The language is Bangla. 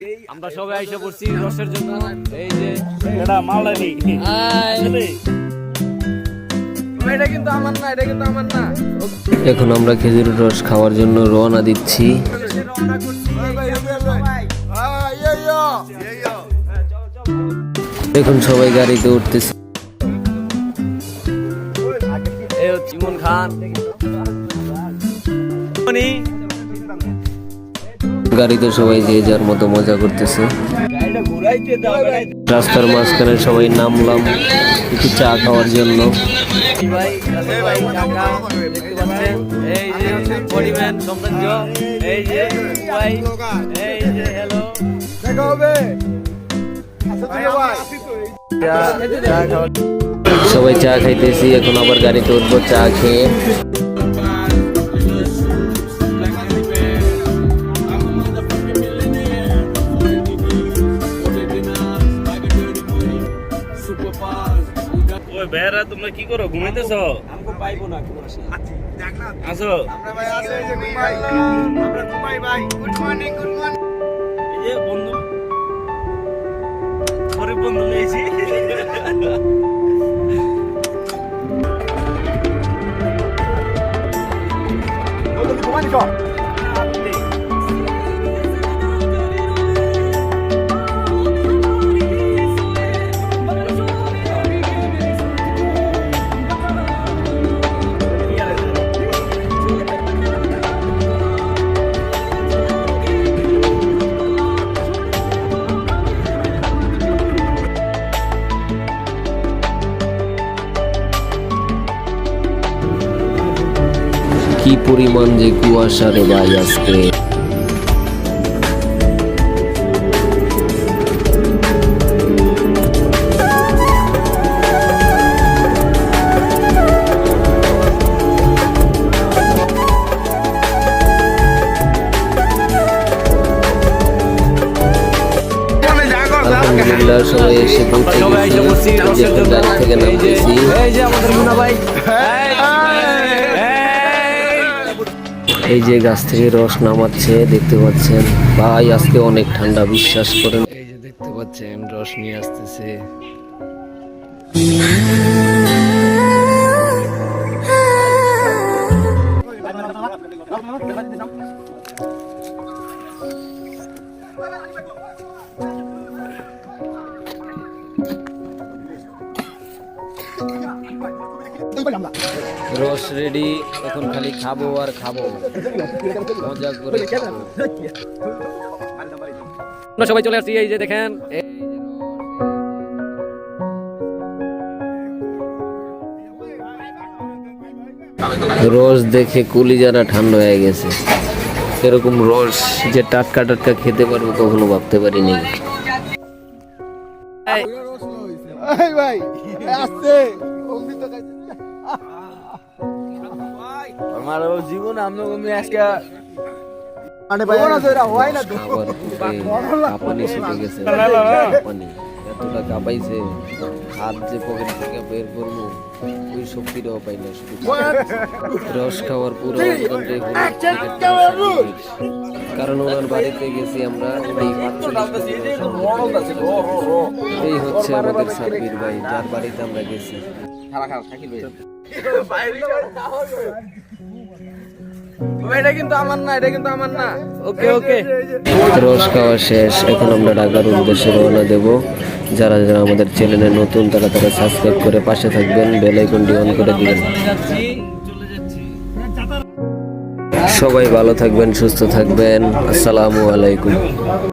আমরা সবাই আইসা পড়ছি রসের জন্য। এই যে এটা মালানি এটা কিন্তু আমার না, এটা কিন্তু আমার না। এখন আমরা খেজুরের রস খাওয়ার জন্য রওনা দিচ্ছি। এখন সবাই গাড়িতে উঠতেছে। এই হচ্ছে ইমন খান। গাড়িতে সবাই যে যার মতো মজা করতেছে। রাস্তার মাঝখানে সবাই নামলাম একটু চা খাওয়ার জন্য। ভাই ভাই কাকা দেখতে পাচ্ছেন, এই যে পরিবেন সৌন্দর্য, এই যে ভাই, এই যে হ্যালো দেখা হবে। সবাই চা খাইতেছি, এখন আবার গাড়িতে উঠবো চা খেয়ে। ওই বেহরা তোমরা কি করো, ঘুমাইতেছ? আমগো পাইবো না কোনো আসো আমরা ভাই আছে এই যে ঘুমাই, আমরা ঘুমাই ভাই। Good morning, good morning. এই যে বন্ধু, গরিব বন্ধু নিয়েছি। ঘুমানি তো কি পরিমাণ যে কুয়াশা রে ভাই আজকে। আলহামদুলিল্লাহ সবাই এসে পৌঁছে গেছি। এখন গাড়ি থেকে নামতেছি। এই যে আমাদের মুনা ভাই, এই যে গাছ থেকে রস নামাচ্ছে দেখতে পাচ্ছেন ভাই, আজকে অনেক ঠান্ডা, বিশ্বাস করেন। এই যে দেখতে পাচ্ছেন রস নিয়ে আসতেছে। রস রেডি, এখন খালি খাবো আর খাবো, মজা করে খাবো। আমরা সবাই চলে আসছি। এই যে দেখেন, রস দেখে কলিজাটা ঠান্ডা হয়ে গেছে। এরকম রস যে টাটকা টাটকা খেতে পারবো কখনো ভাবতে পারিনি। এই ভাই আসছে অমৃত খাইছে আমার জীবন আমরা আজকে মানে ভাই না তো এটা হয় না তো। খাবার কাঁপানি শিখে গেছে, কাঁপানি এতটা কাঁপাইছে, হাত যে পকেট থেকে বের করবো ওই শক্তিটাও পাই না। শুধু রস খাওয়ার পুরো অবদানটাই হলো টিকিটটা সার্টিফিকেট। কারণ ওনার বাড়িতে গেছি আমরা, এই 45 এই হচ্ছে আমাদের সার্বির ভাই, যার বাড়িতে আমরা গেছি। এটা কিন্তু আমার না, এটা কিন্তু আমার না। ওকে ওকে। রস খাওয়া শেষ, এখন আমরা ঢাকার উদ্দেশ্যে রওনা দেব। যারা যারা আমাদের চ্যানেলে নতুন তারা তারা সাবস্ক্রাইব করে পাশে থাকবেন, বেল আইকনটি অন করে দিবেন। সবাই ভালো থাকবেন, সুস্থ থাকবেন। আসসালামু আলাইকুম।